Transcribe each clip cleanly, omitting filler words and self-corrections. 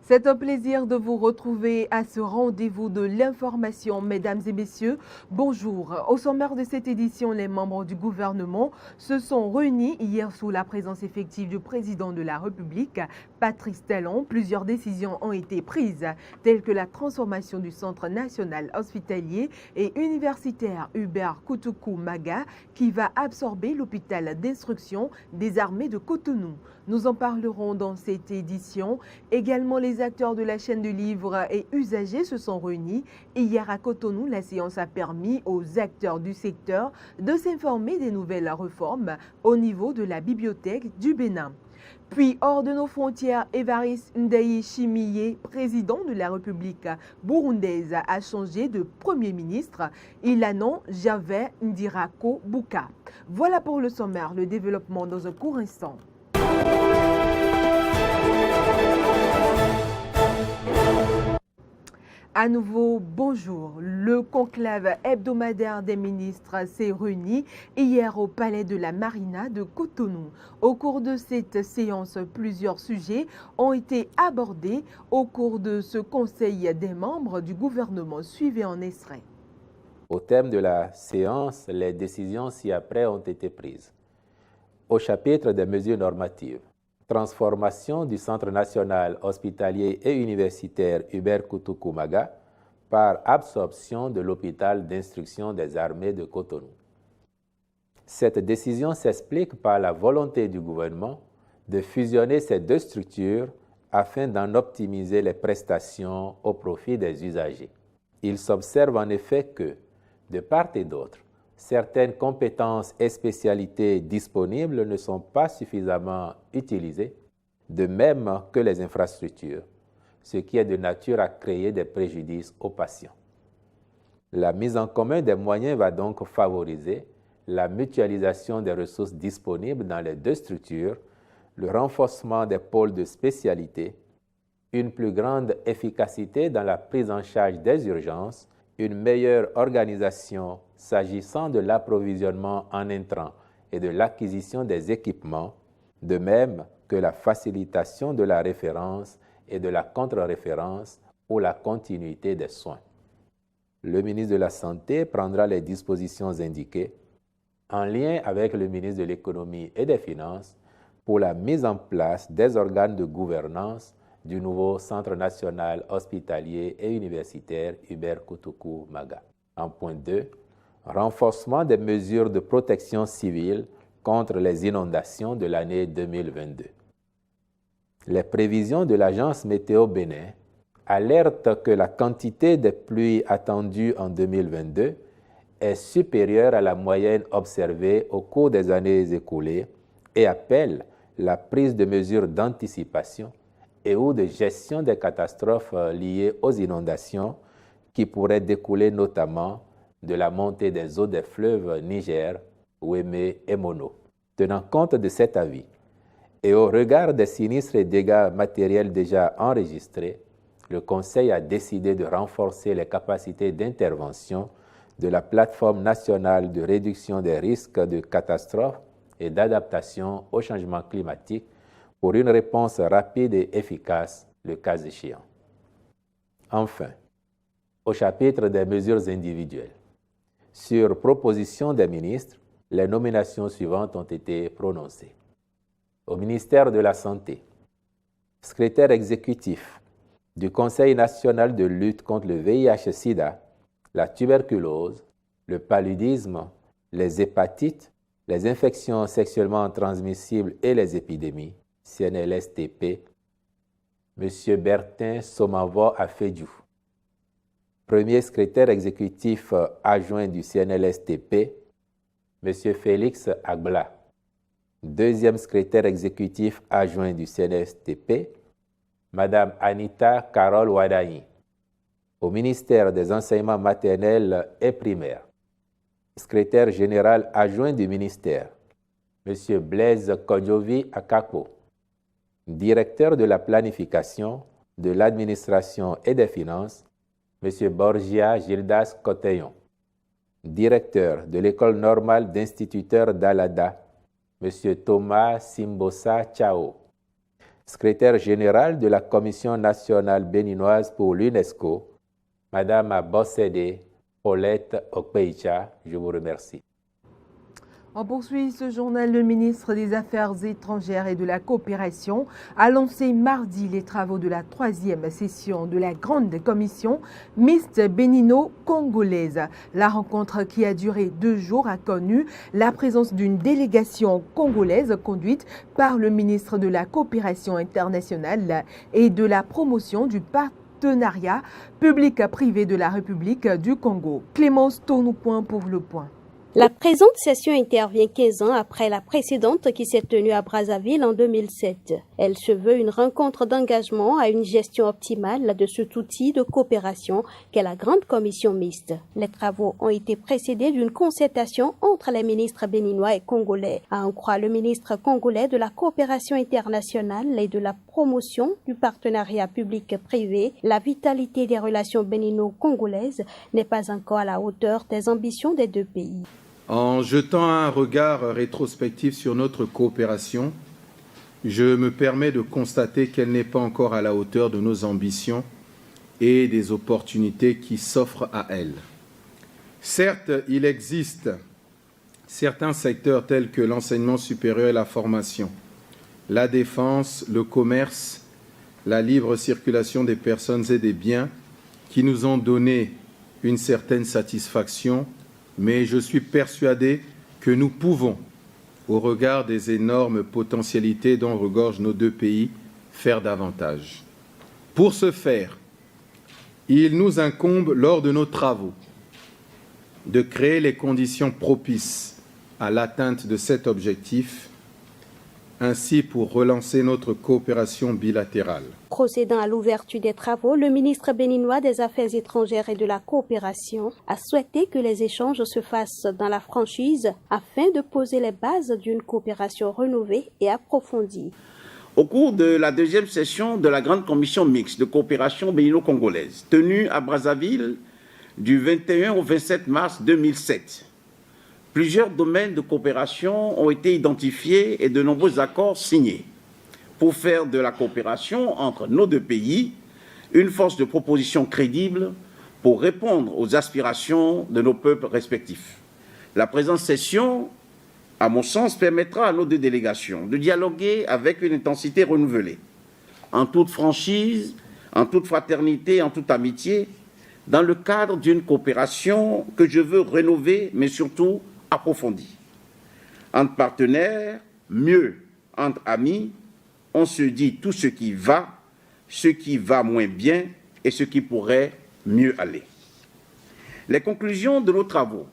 C'est un plaisir de vous retrouver à ce rendez-vous de l'information, mesdames et messieurs. Bonjour. Au sommaire de cette édition, les membres du gouvernement se sont réunis hier sous la présence effective du président de la République, Patrice Talon. Plusieurs décisions ont été prises, telles que la transformation du Centre national hospitalier et universitaire Hubert Koutoukou-Maga, qui va absorber l'hôpital d'instruction des armées de Cotonou. Nous en parlerons dans cette édition. Également, les acteurs de la chaîne de livres et usagers se sont réunis. Hier à Cotonou, la séance a permis aux acteurs du secteur de s'informer des nouvelles réformes au niveau de la bibliothèque du Bénin. Puis, hors de nos frontières, Évariste Ndayishimiye, président de la République burundaise, a changé de Premier ministre. Il a nom Gervais Ndirako Bouka. Voilà pour le sommaire, le développement dans un court instant. À nouveau, bonjour. Le conclave hebdomadaire des ministres s'est réuni hier au Palais de la Marina de Cotonou. Au cours de cette séance, plusieurs sujets ont été abordés au cours de ce conseil des membres du gouvernement. Suivez en extrait. Au terme de la séance, les décisions ci-après ont été prises. Au chapitre des mesures normatives, transformation du Centre national hospitalier et universitaire Hubert Koutoukou-Maga par absorption de l'hôpital d'instruction des armées de Cotonou. Cette décision s'explique par la volonté du gouvernement de fusionner ces deux structures afin d'en optimiser les prestations au profit des usagers. Il s'observe en effet que, de part et d'autre, certaines compétences et spécialités disponibles ne sont pas suffisamment utilisées, de même que les infrastructures, ce qui est de nature à créer des préjudices aux patients. La mise en commun des moyens va donc favoriser la mutualisation des ressources disponibles dans les deux structures, le renforcement des pôles de spécialité, une plus grande efficacité dans la prise en charge des urgences, une meilleure organisation s'agissant de l'approvisionnement en intrants et de l'acquisition des équipements, de même que la facilitation de la référence et de la contre-référence ou la continuité des soins. Le ministre de la Santé prendra les dispositions indiquées en lien avec le ministre de l'Économie et des Finances pour la mise en place des organes de gouvernance du nouveau Centre national hospitalier et universitaire Hubert Koutoukou-Maga. En point 2, renforcement des mesures de protection civile contre les inondations de l'année 2022. Les prévisions de l'Agence Météo Bénin alertent que la quantité des pluies attendues en 2022 est supérieure à la moyenne observée au cours des années écoulées et appellent la prise de mesures d'anticipation et ou de gestion des catastrophes liées aux inondations qui pourraient découler notamment de la montée des eaux des fleuves Niger, Ouémé et Mono. Tenant compte de cet avis et au regard des sinistres et dégâts matériels déjà enregistrés, le Conseil a décidé de renforcer les capacités d'intervention de la plateforme nationale de réduction des risques de catastrophes et d'adaptation au changement climatique pour une réponse rapide et efficace, le cas échéant. Enfin, au chapitre des mesures individuelles, sur proposition des ministres, les nominations suivantes ont été prononcées. Au ministère de la Santé, secrétaire exécutif du Conseil national de lutte contre le VIH-Sida, la tuberculose, le paludisme, les hépatites, les infections sexuellement transmissibles et les épidémies, CNLSTP, M. Bertin Somavo Afedjou. Premier secrétaire exécutif adjoint du CNLSTP, M. Félix Agbla. Deuxième secrétaire exécutif adjoint du CNLSTP, Mme Anita Carole Wadayi. Au ministère des Enseignements maternels et primaires, secrétaire général adjoint du ministère, M. Blaise Kodjovi Akako. Directeur de la planification, de l'administration et des finances, M. Borgia Gildas Coteillon. Directeur de l'école normale d'instituteurs d'Alada, M. Thomas Simbosa Chao. secrétaire générale de la Commission nationale béninoise pour l'UNESCO, Madame Abossédé Paulette Okpeicha. Je vous remercie. On poursuit ce journal. Le ministre des Affaires étrangères et de la coopération a lancé mardi les travaux de la 3e session de la Grande Commission mixte bénino-congolaise. La rencontre qui a duré 2 jours a connu la présence d'une délégation congolaise conduite par le ministre de la Coopération internationale et de la promotion du partenariat public-privé de la République du Congo. Clémence Tournoupoint pour le point. La présente session intervient 15 ans après la précédente qui s'est tenue à Brazzaville en 2007. Elle se veut une rencontre d'engagement à une gestion optimale de cet outil de coopération qu'est la Grande Commission mixte. Les travaux ont été précédés d'une concertation entre les ministres béninois et congolais. À en croire le ministre congolais de la Coopération internationale et de la promotion du partenariat public-privé, la vitalité des relations bénino-congolaises n'est pas encore à la hauteur des ambitions des deux pays. En jetant un regard rétrospectif sur notre coopération, je me permets de constater qu'elle n'est pas encore à la hauteur de nos ambitions et des opportunités qui s'offrent à elle. Certes, il existe certains secteurs tels que l'enseignement supérieur et la formation, la défense, le commerce, la libre circulation des personnes et des biens qui nous ont donné une certaine satisfaction, mais je suis persuadé que nous pouvons, au regard des énormes potentialités dont regorgent nos deux pays, faire davantage. Pour ce faire, il nous incombe, lors de nos travaux, de créer les conditions propices à l'atteinte de cet objectif, ainsi pour relancer notre coopération bilatérale. Procédant à l'ouverture des travaux, le ministre béninois des Affaires étrangères et de la coopération a souhaité que les échanges se fassent dans la franchise afin de poser les bases d'une coopération renouvelée et approfondie. Au cours de la 2e session de la Grande Commission mixte de coopération bénino-congolaise, tenue à Brazzaville du 21 au 27 mars 2007, plusieurs domaines de coopération ont été identifiés et de nombreux accords signés pour faire de la coopération entre nos deux pays une force de proposition crédible pour répondre aux aspirations de nos peuples respectifs. La présente session, à mon sens, permettra à nos deux délégations de dialoguer avec une intensité renouvelée, en toute franchise, en toute fraternité, en toute amitié, dans le cadre d'une coopération que je veux rénover, mais surtout approfondie. Entre partenaires, mieux entre amis, on se dit tout ce qui va moins bien et ce qui pourrait mieux aller. Les conclusions de nos travaux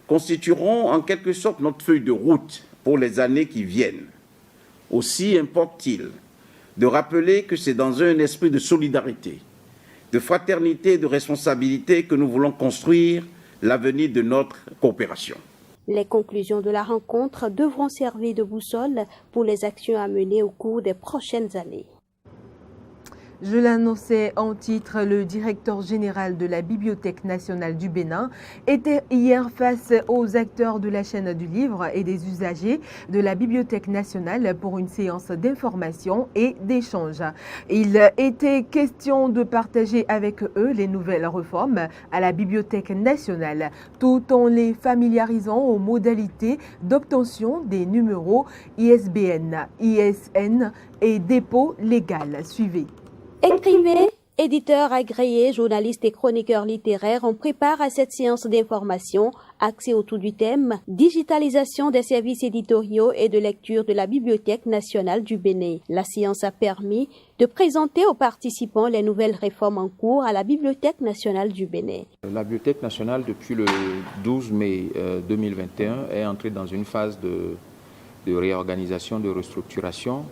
constitueront en quelque sorte notre feuille de route pour les années qui viennent. Aussi importe-t-il de rappeler que c'est dans un esprit de solidarité, de fraternité et de responsabilité que nous voulons construire l'avenir de notre coopération. Les conclusions de la rencontre devront servir de boussole pour les actions à mener au cours des prochaines années. Je l'annonçais en titre, le directeur général de la Bibliothèque nationale du Bénin était hier face aux acteurs de la chaîne du livre et des usagers de la Bibliothèque nationale pour une séance d'information et d'échange. Il était question de partager avec eux les nouvelles réformes à la Bibliothèque nationale, tout en les familiarisant aux modalités d'obtention des numéros ISBN, ISN et dépôt légal. Suivez. Écrivains, éditeurs agréés, journalistes et chroniqueurs littéraires, on prépare à cette séance d'information axée autour du thème « Digitalisation des services éditoriaux et de lecture de la Bibliothèque nationale du Bénin ». La séance a permis de présenter aux participants les nouvelles réformes en cours à la Bibliothèque nationale du Bénin. La Bibliothèque nationale, depuis le 12 mai 2021, est entrée dans une phase de réorganisation, de restructuration.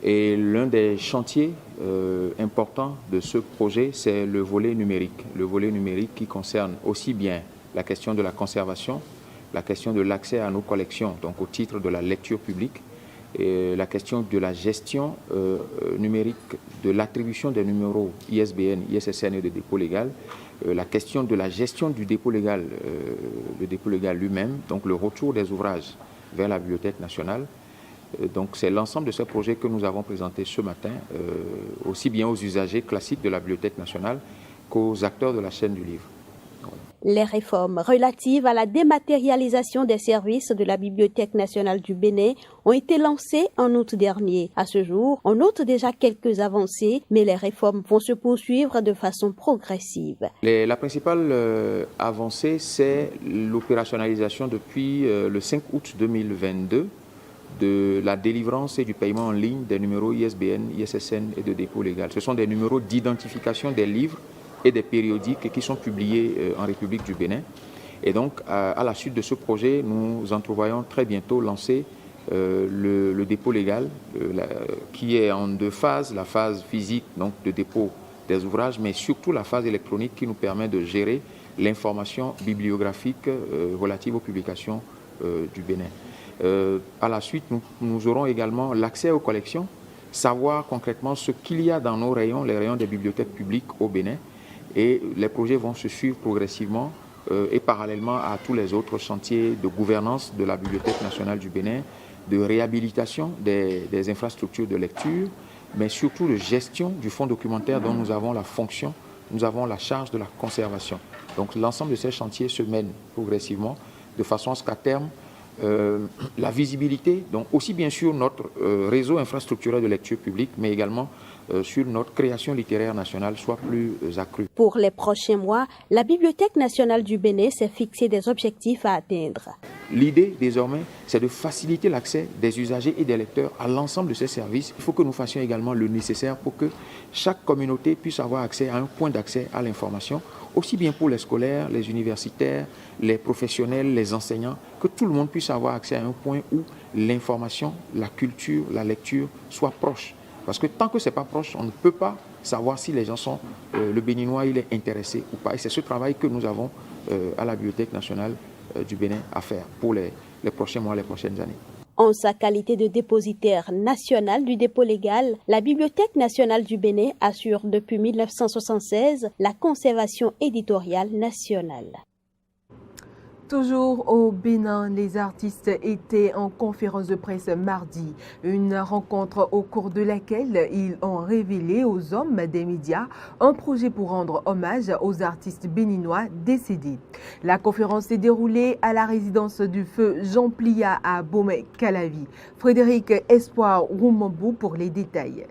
Et l'un des chantiers importants de ce projet, c'est le volet numérique. Le volet numérique qui concerne aussi bien la question de la conservation, la question de l'accès à nos collections, donc au titre de la lecture publique, et la question de la gestion numérique, de l'attribution des numéros ISBN, ISSN et de dépôt légal, la question de la gestion du dépôt légal, le dépôt légal lui-même, donc le retour des ouvrages vers la Bibliothèque nationale, Donc c'est l'ensemble de ces projets que nous avons présentés ce matin, aussi bien aux usagers classiques de la Bibliothèque nationale qu'aux acteurs de la chaîne du livre. Les réformes relatives à la dématérialisation des services de la Bibliothèque nationale du Bénin ont été lancées en août dernier. À ce jour, on note déjà quelques avancées, mais les réformes vont se poursuivre de façon progressive. La principale avancée, c'est l'opérationnalisation depuis le 5 août 2022 de la délivrance et du paiement en ligne des numéros ISBN, ISSN et de dépôt légal. Ce sont des numéros d'identification des livres et des périodiques qui sont publiés en République du Bénin. Et donc, à la suite de ce projet, nous entrevoyons très bientôt lancer le dépôt légal, qui est en deux phases, la phase physique donc de dépôt des ouvrages, mais surtout la phase électronique qui nous permet de gérer l'information bibliographique relative aux publications du Bénin. À la suite, nous aurons également l'accès aux collections, savoir concrètement ce qu'il y a dans nos rayons, les rayons des bibliothèques publiques au Bénin. Et les projets vont se suivre progressivement et parallèlement à tous les autres chantiers de gouvernance de la Bibliothèque nationale du Bénin, de réhabilitation des infrastructures de lecture, mais surtout de gestion du fonds documentaire dont nous avons la fonction, nous avons la charge de la conservation. Donc l'ensemble de ces chantiers se mènent progressivement de façon à ce qu'à terme, la visibilité, donc aussi bien sûr notre réseau infrastructurel de lecture publique, mais également sur notre création littéraire nationale soit plus accrue. Pour les prochains mois, la Bibliothèque nationale du Bénin s'est fixé des objectifs à atteindre. L'idée désormais, c'est de faciliter l'accès des usagers et des lecteurs à l'ensemble de ces services. Il faut que nous fassions également le nécessaire pour que chaque communauté puisse avoir accès à un point d'accès à l'information, aussi bien pour les scolaires, les universitaires, les professionnels, les enseignants, que tout le monde puisse avoir accès à un point où l'information, la culture, la lecture soient proches. Parce que tant que ce n'est pas proche, on ne peut pas savoir si les gens sont, le béninois il est intéressé ou pas. Et c'est ce travail que nous avons à la Bibliothèque nationale du Bénin à faire pour les prochains mois, les prochaines années. En sa qualité de dépositaire national du dépôt légal, la Bibliothèque nationale du Bénin assure depuis 1976 la conservation éditoriale nationale. Toujours au Bénin, les artistes étaient en conférence de presse mardi. Une rencontre au cours de laquelle ils ont révélé aux hommes des médias un projet pour rendre hommage aux artistes béninois décédés. La conférence s'est déroulée à la résidence du feu Jean Plia à Bomey-Calavi. Frédéric Espoir Roumambou pour les détails.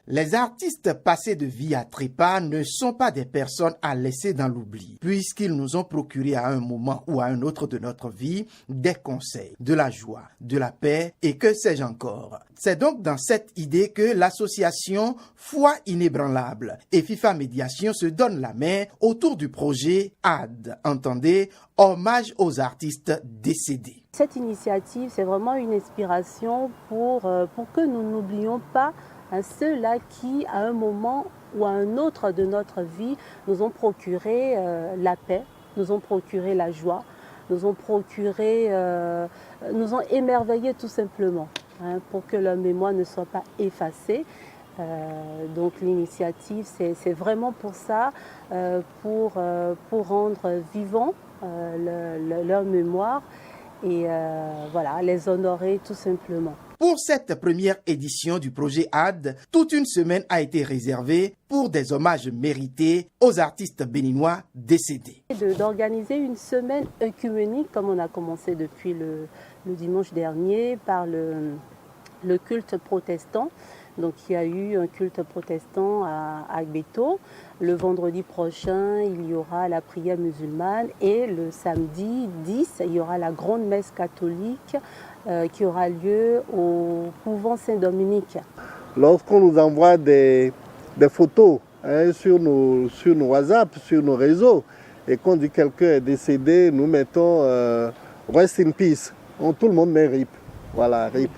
Les artistes passés de vie à trépas ne sont pas des personnes à laisser dans l'oubli, puisqu'ils nous ont procuré à un moment ou à un autre de notre vie des conseils, de la joie, de la paix et que sais-je encore. C'est donc dans cette idée que l'association Foi Inébranlable et FIFA Médiation se donnent la main autour du projet AD, entendez, hommage aux artistes décédés. Cette initiative, c'est vraiment une inspiration pour que nous n'oublions pas à ceux-là qui, à un moment ou à un autre de notre vie, nous ont procuré la paix, nous ont procuré la joie, nous ont émerveillés tout simplement, pour que leur mémoire ne soit pas effacée. Donc l'initiative, c'est vraiment pour ça, pour rendre vivant leur mémoire et voilà, les honorer tout simplement. Pour cette première édition du projet AD, toute une semaine a été réservée pour des hommages mérités aux artistes béninois décédés. D'organiser une semaine œcuménique, comme on a commencé depuis le dimanche dernier, par le culte protestant. Donc il y a eu un culte protestant à Agbeto. Le vendredi prochain, il y aura la prière musulmane et le samedi 10, il y aura la grande messe catholique qui aura lieu au couvent Saint-Dominique. Lorsqu'on nous envoie des photos sur nos WhatsApp, sur nos réseaux, et qu'on dit que quelqu'un est décédé, nous mettons Rest in Peace. Tout le monde met RIP. Voilà, RIP.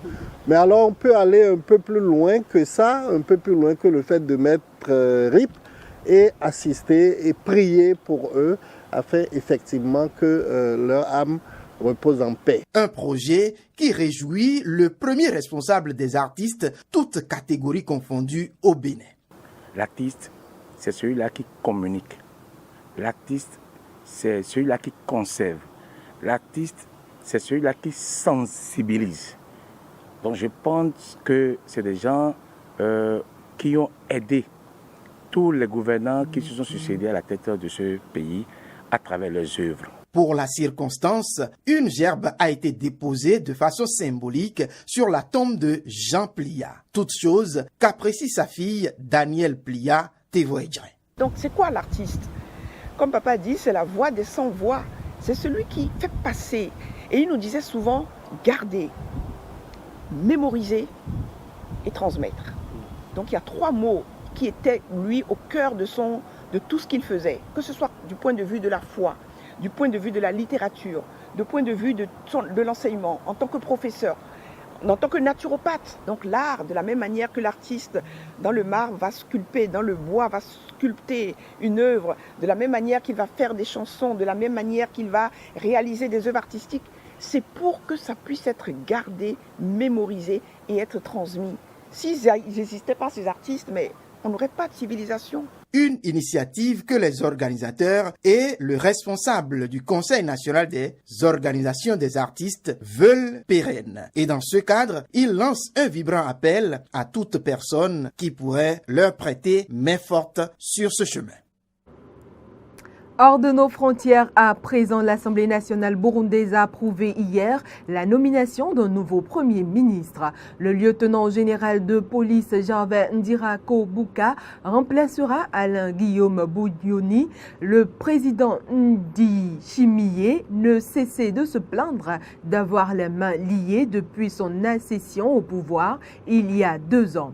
Mais alors on peut aller un peu plus loin que ça, un peu plus loin que le fait de mettre RIP et assister et prier pour eux afin effectivement que leur âme repose en paix. Un projet qui réjouit le premier responsable des artistes, toutes catégories confondues au Bénin. L'artiste, c'est celui-là qui communique. L'artiste, c'est celui-là qui conserve. L'artiste, c'est celui-là qui sensibilise. Donc je pense que c'est des gens qui ont aidé tous les gouvernants qui se sont succédés à la tête de ce pays à travers leurs œuvres. Pour la circonstance, une gerbe a été déposée de façon symbolique sur la tombe de Jean Pliat. Toute chose qu'apprécie sa fille Danielle Pliat témoignerait. Donc c'est quoi l'artiste? Comme papa dit, c'est la voix des sans-voix. C'est celui qui fait passer. Et il nous disait souvent, garder, mémoriser et transmettre. Donc il y a 3 mots qui étaient, lui, au cœur de tout ce qu'il faisait. Que ce soit du point de vue de la foi, du point de vue de la littérature, du point de vue de l'enseignement, en tant que professeur, en tant que naturopathe. Donc l'art, de la même manière que l'artiste dans le marbre va sculpter, dans le bois va sculpter une œuvre, de la même manière qu'il va faire des chansons, de la même manière qu'il va réaliser des œuvres artistiques, c'est pour que ça puisse être gardé, mémorisé et être transmis. S'ils n'existaient pas, ces artistes, mais on n'aurait pas de civilisation. Une initiative que les organisateurs et le responsable du Conseil national des organisations des artistes veulent pérenne. Et dans ce cadre, ils lancent un vibrant appel à toute personne qui pourrait leur prêter main forte sur ce chemin. Hors de nos frontières, à présent, l'Assemblée nationale burundaise a approuvé hier la nomination d'un nouveau Premier ministre. Le lieutenant général de police Gervais Ndirako-Buka remplacera Alain Guillaume Boudioni. Le président Ndiyishimiye ne cessait de se plaindre d'avoir les mains liées depuis son accession au pouvoir il y a 2 ans.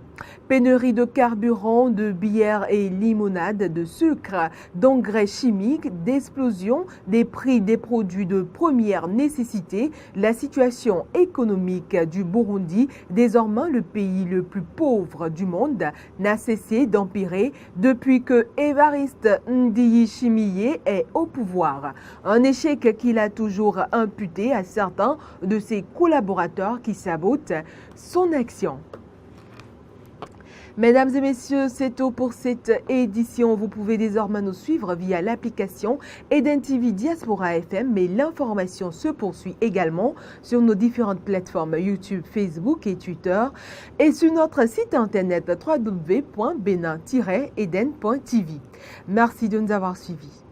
Pénurie de carburant, de bière et limonade, de sucre, d'engrais chimiques, d'explosion des prix des produits de première nécessité, la situation économique du Burundi, désormais le pays le plus pauvre du monde, n'a cessé d'empirer depuis que Évariste Ndiyishimiye est au pouvoir. Un échec qu'il a toujours imputé à certains de ses collaborateurs qui sabotent son action. Mesdames et messieurs, c'est tout pour cette édition. Vous pouvez désormais nous suivre via l'application Eden TV Diaspora FM, mais l'information se poursuit également sur nos différentes plateformes YouTube, Facebook et Twitter et sur notre site internet www.benin-eden.tv. Merci de nous avoir suivis.